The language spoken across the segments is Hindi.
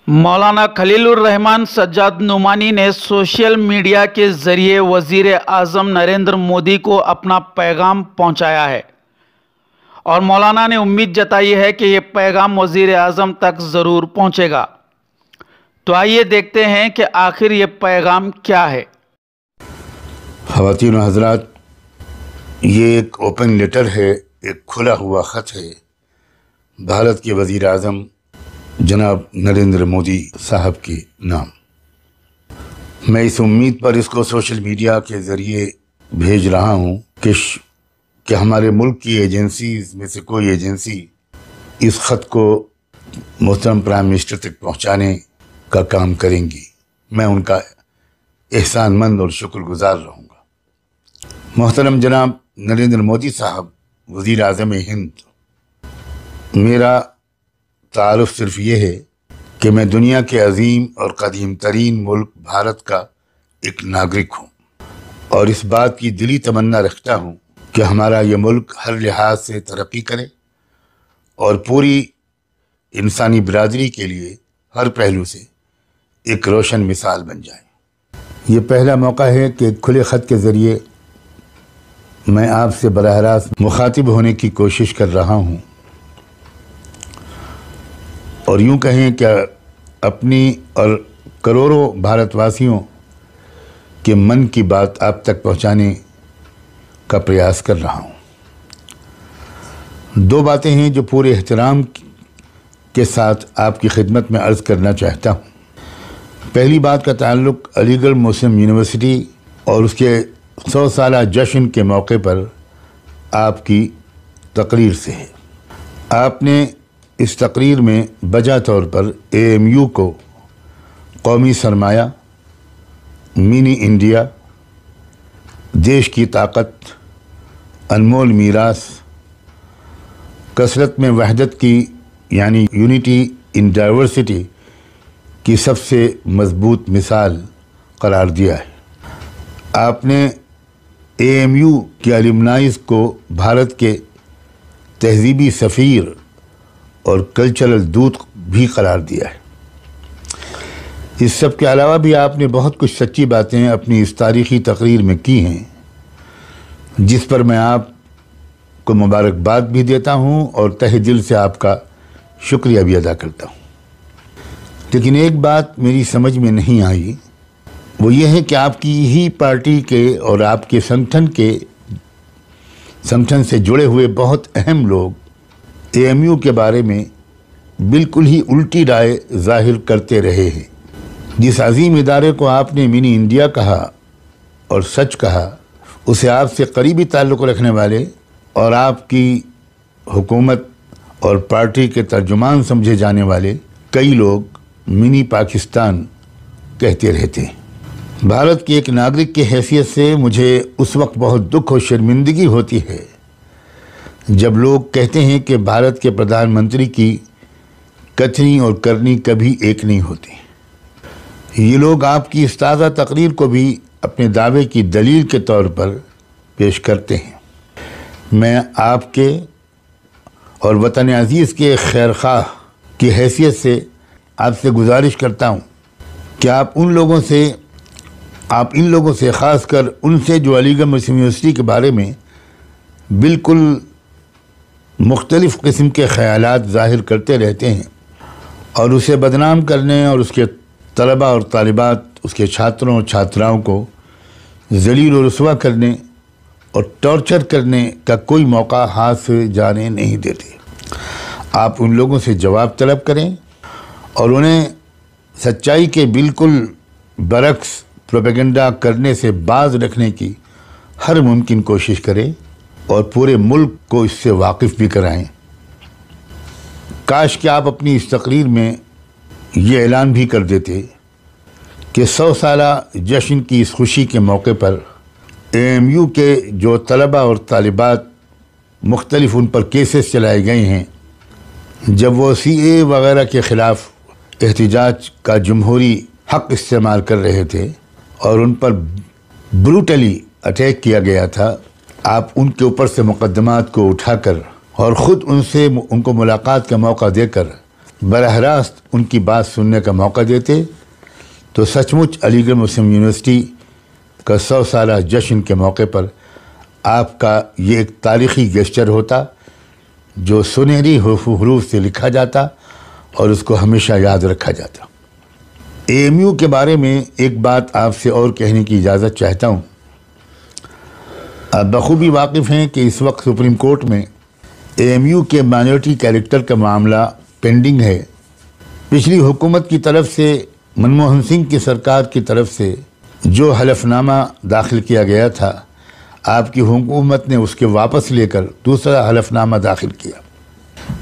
मौलाना खलीलुर रहमान सज्जाद नुमानी ने सोशल मीडिया के जरिए वजीर आज़म नरेंद्र मोदी को अपना पैगाम पहुंचाया है और मौलाना ने उम्मीद जताई है कि ये पैगाम वजीर आज़म तक ज़रूर पहुंचेगा। तो आइए देखते हैं कि आखिर ये पैगाम क्या है। ख़वातीन व हज़रात, ये एक ओपन लेटर है, एक खुला हुआ ख़त है भारत के वज़ीर आज़म जनाब नरेंद्र मोदी साहब के नाम। मैं इस उम्मीद पर इसको सोशल मीडिया के ज़रिए भेज रहा हूँ कि हमारे मुल्क की एजेंसीज़ में से कोई एजेंसी इस ख़त को मोहतरम प्राइम मिनिस्टर तक पहुँचाने का काम करेंगी। मैं उनका एहसानमंद और शुक्रगुज़ार रहूँगा। मोहतरम जनाब नरेंद्र मोदी साहब वज़ीर आज़म हिंद, मेरा तारुफ सिर्फ ये है कि मैं दुनिया के अजीम और कदीम तरीन मुल्क भारत का एक नागरिक हूँ और इस बात की दिली तमन्ना रखता हूँ कि हमारा ये मुल्क हर लिहाज से तरक्की करे और पूरी इंसानी बिरादरी के लिए हर पहलू से एक रोशन मिसाल बन जाए। ये पहला मौका है कि खुले ख़त के ज़रिए मैं आपसे बराह रास्त मुखातिब होने की कोशिश कर रहा हूँ और यूँ कहें कि अपनी और करोड़ों भारतवासियों के मन की बात आप तक पहुँचाने का प्रयास कर रहा हूँ। दो बातें हैं जो पूरे एहतराम के साथ आपकी खिदमत में अर्ज़ करना चाहता हूँ। पहली बात का ताल्लुक़ अलीगढ़ मुस्लिम यूनिवर्सिटी और उसके 100 साला जश्न के मौके पर आपकी तकरीर से है। आपने इस तकरीर में बजा तौर पर AMU को कौमी सरमाया, मिनी इंडिया, देश की ताकत, अनमोल मीरास, कसरत में वहदत की यानी यूनिटी इन डाइवर्सिटी की सबसे मजबूत मिसाल करार दिया है। आपने AMU के अलुमनाइज़ को भारत के तहजीबी सफ़ीर और कल्चरल दूत भी करार दिया है। इस सब के अलावा भी आपने बहुत कुछ सच्ची बातें अपनी इस तारीख़ी तकरीर में की हैं जिस पर मैं आपको मुबारकबाद भी देता हूं और तहे दिल से आपका शुक्रिया भी अदा करता हूं। लेकिन एक बात मेरी समझ में नहीं आई, वो ये है कि आपकी ही पार्टी के और आपके संगठन से जुड़े हुए बहुत अहम लोग AMU के बारे में बिल्कुल ही उल्टी राय जाहिर करते रहे हैं। जिस अजीम इदारे को आपने मिनी इंडिया कहा और सच कहा, उसे आपसे करीबी ताल्लुक़ रखने वाले और आपकी हुकूमत और पार्टी के तर्जुमान समझे जाने वाले कई लोग मिनी पाकिस्तान कहते रहते हैं। भारत के एक नागरिक की हैसियत से मुझे उस वक्त बहुत दुख और शर्मिंदगी होती है जब लोग कहते हैं कि भारत के प्रधानमंत्री की कथनी और करनी कभी एक नहीं होती। ये लोग आपकी इस ताज़ा तकरीर को भी अपने दावे की दलील के तौर पर पेश करते हैं। मैं आपके और वतन अजीज़ के खैर खाह की हैसियत से आपसे गुजारिश करता हूँ कि आप इन लोगों से ख़ासकर उनसे जो अलीगढ़ मुस्लिम यूनिवर्सिटी के बारे में बिल्कुल मुख्तलिफ़ किस्म के ख़यालात ज़ाहिर करते रहते हैं और उसे बदनाम करने और उसके तलबा और तालिबात, उसके छात्रों और छात्राओं को ज़लील और रुस्वा करने और टॉर्चर करने का कोई मौका हाथ से जाने नहीं देते। आप उन लोगों से जवाब तलब करें और उन्हें सच्चाई के बिल्कुल बरक्स प्रोपेगेंडा करने से बाज रखने की हर मुमकिन कोशिश करें और पूरे मुल्क को इससे वाकिफ़ भी कराएं। काश कि आप अपनी इस तकरीर में ये ऐलान भी कर देते कि 100 साला जश्न की इस खुशी के मौके पर AMU के जो तलबा और तालिबात मुख्तलिफ उन पर केसेस चलाए गए हैं, जब वो CA वगैरह के ख़िलाफ़ एहतिजाज का जमहूरी हक़ इस्तेमाल कर रहे थे और उन पर ब्रूटली अटैक किया गया था, आप उनके ऊपर से मुकदमात को उठाकर और ख़ुद उनको मुलाकात का मौका देकर बराह रास्त उनकी बात सुनने का मौका देते तो सचमुच अलीगढ़ मुस्लिम यूनिवर्सिटी का 100 साला जश्न के मौके पर आपका ये एक तारीख़ी गेस्चर होता जो सुनहरी हरूफ से लिखा जाता और उसको हमेशा याद रखा जाता। एएमयू के बारे में एक बात आपसे और कहने की इजाज़त चाहता हूँ। आप बखूबी वाकिफ़ हैं कि इस वक्त सुप्रीम कोर्ट में एएमयू के माइनॉरिटी कैरेक्टर का मामला पेंडिंग है। पिछली हुकूमत की तरफ से, मनमोहन सिंह की सरकार की तरफ से जो हलफनामा दाखिल किया गया था, आपकी हुकूमत ने उसके वापस लेकर दूसरा हलफनामा दाखिल किया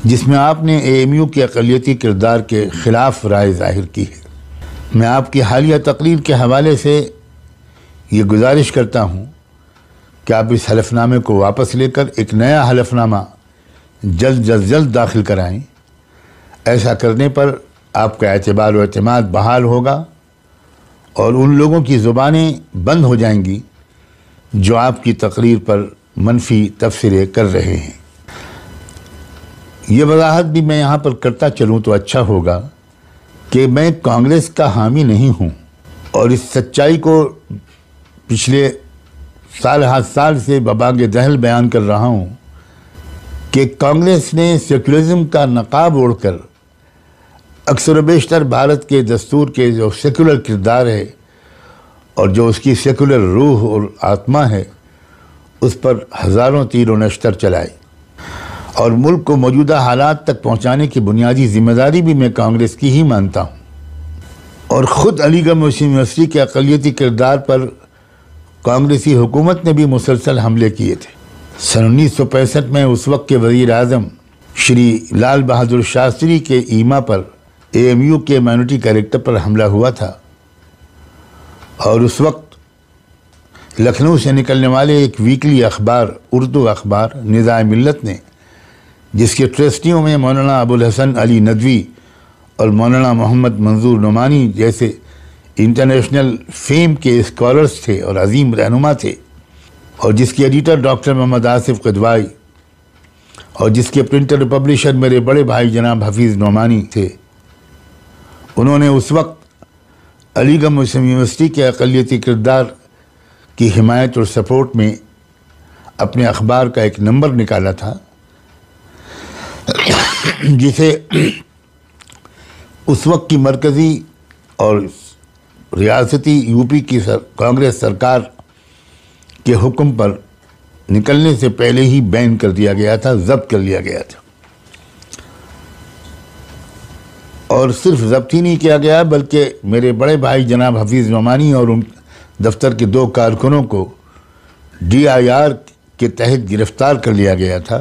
जिसमें आपने एएमयू के अक़लियती किरदार के ख़िलाफ़ राय ज़ाहिर की है। मैं आपकी हालिया तकरीर के हवाले से ये गुजारिश करता हूँ कि आप इस हलफनामे को वापस लेकर एक नया हलफनामा जल्द दाखिल कराएं। ऐसा करने पर आपका एतबार व एतमाद बहाल होगा और उन लोगों की ज़ुबानें बंद हो जाएंगी जो आपकी तकरीर पर मनफी तबसरे कर रहे हैं। ये वजाहत भी मैं यहाँ पर करता चलूँ तो अच्छा होगा कि मैं कांग्रेस का हामी नहीं हूँ और इस सच्चाई को पिछले साल से बबागे दहल बयान कर रहा हूँ कि कांग्रेस ने सेकुलरिज्म का नकाब ओढ़कर अक्सर बेशतर भारत के दस्तूर के जो सेकुलर किरदार है और जो उसकी सेकुलर रूह और आत्मा है उस पर हज़ारों तीर व नश्तर चलाए और मुल्क को मौजूदा हालात तक पहुंचाने की बुनियादी जिम्मेदारी भी मैं कांग्रेस की ही मानता हूं। और ख़ुद अलीगढ़ मुस्लिम यूनिवर्सिटी के अक़लियती किरदार पर कांग्रेसी हुकूमत ने भी मुसलसल हमले किए थे। सन 1965 में उस वक्त के वज़ीर आज़म श्री लाल बहादुर शास्त्री के ईमा पर एएमयू के माइनॉरिटी कैरेक्टर पर हमला हुआ था और उस वक्त लखनऊ से निकलने वाले एक वीकली अखबार, उर्दू अखबार निज़ाए मिल्लत ने, जिसके ट्रस्टियों में मौलाना अबुल हसन अली नदवी और मौलाना मोहम्मद मंजूर नुमानी जैसे इंटरनेशनल फेम के स्कॉलर्स थे और अजीम रहनुमा थे, और जिसके एडिटर डॉक्टर मोहम्मद आसिफ क़दवाई और जिसके प्रिंटर और पब्लिशर मेरे बड़े भाई जनाब हफीज़ नुमानी थे, उन्होंने उस वक्त अलीगढ़ मुस्लिम यूनिवर्सिटी के अक़लियती किरदार की हिमायत और सपोर्ट में अपने अखबार का एक नंबर निकाला था जिसे उस वक्त की मरकज़ी और रियासती यूपी की कांग्रेस सरकार के हुक्म पर निकलने से पहले ही बैन कर दिया गया था, ज़ब्त कर लिया गया था। और सिर्फ ज़ब्त ही नहीं किया गया बल्कि मेरे बड़े भाई जनाब हफीज़ नुमानी और उन दफ्तर के 2 कारकुनों को DIR के तहत गिरफ़्तार कर लिया गया था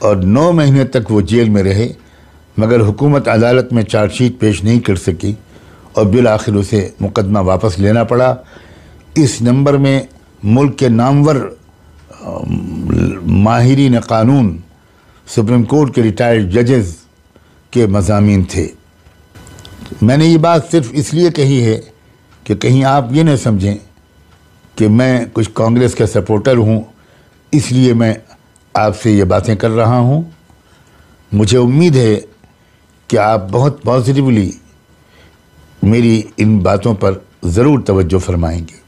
और 9 महीने तक वो जेल में रहे, मगर हुकूमत अदालत में चार्जशीट पेश नहीं कर सकी और बिल आखिर उसे मुकदमा वापस लेना पड़ा। इस नंबर में मुल्क के नामवर माहिरीन क़ानून, सुप्रीम कोर्ट के रिटायर्ड जजेस के मज़ामीन थे। मैंने ये बात सिर्फ इसलिए कही है कि कहीं आप ये न समझें कि मैं कुछ कांग्रेस का सपोर्टर हूँ इसलिए मैं आपसे ये बातें कर रहा हूँ। मुझे उम्मीद है कि आप बहुत पॉजिटिवली मेरी इन बातों पर ज़रूर तवज्जो फरमाएंगे।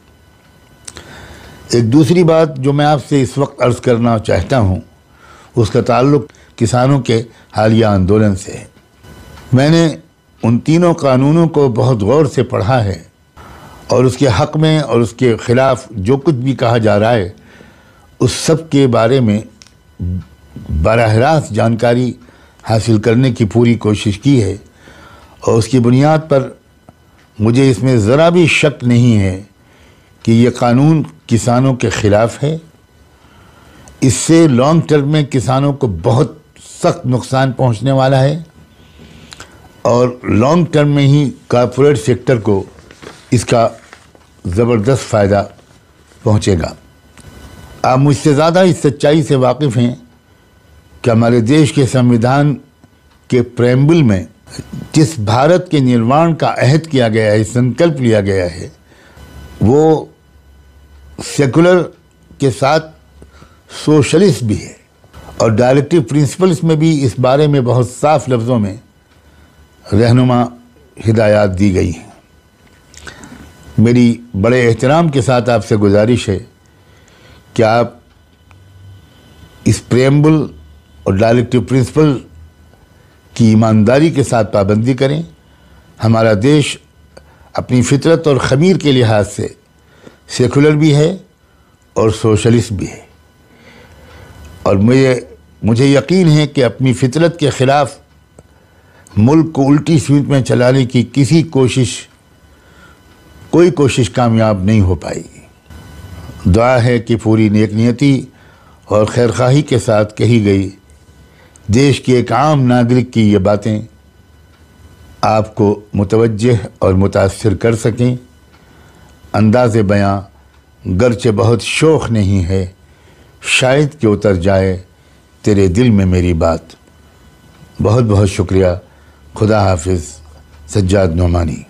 एक दूसरी बात जो मैं आपसे इस वक्त अर्ज़ करना चाहता हूँ उसका ताल्लुक़ किसानों के हालिया आंदोलन से है। मैंने उन तीनों कानूनों को बहुत गौर से पढ़ा है और उसके हक़ में और उसके ख़िलाफ़ जो कुछ भी कहा जा रहा है उस सब के बारे में बराह रास्त जानकारी हासिल करने की पूरी कोशिश की है और उसकी बुनियाद पर मुझे इसमें ज़रा भी शक नहीं है कि ये कानून किसानों के ख़िलाफ़ है। इससे लॉन्ग टर्म में किसानों को बहुत सख्त नुकसान पहुंचने वाला है और लॉन्ग टर्म में ही कॉर्पोरेट सेक्टर को इसका ज़बरदस्त फ़ायदा पहुंचेगा। आप मुझसे ज़्यादा इस सच्चाई से वाकिफ़ हैं कि हमारे देश के संविधान के प्रेम्बल में जिस भारत के निर्माण का अहद किया गया है, संकल्प लिया गया है, वो सेकुलर के साथ सोशलिस्ट भी है और डायरेक्टिव प्रिंसिपल्स में भी इस बारे में बहुत साफ लफ्ज़ों में रहनुमा हिदायत दी गई हैं। मेरी बड़े एहतराम के साथ आपसे गुजारिश है कि आप इस प्रेम्बल और डायरेक्टिव प्रिंसिपल की ईमानदारी के साथ पाबंदी करें। हमारा देश अपनी फितरत और ख़मीर के लिहाज से सेकुलर भी है और सोशलिस्ट भी है, और मुझे यकीन है कि अपनी फितरत के ख़िलाफ़ मुल्क को उल्टी सीट में चलाने की कोई कोशिश कामयाब नहीं हो पाएगी। दुआ है कि पूरी नेकनियती और खैरखाही के साथ कही गई देश के एक आम नागरिक की ये बातें आपको मुतवज्जह और मुतासिर कर सकें। अंदाज़े बयां गरचे बहुत शोख नहीं है, शायद कि उतर जाए तेरे दिल में मेरी बात। बहुत बहुत शुक्रिया। खुदा हाफिज़। सज्जाद नोमानी।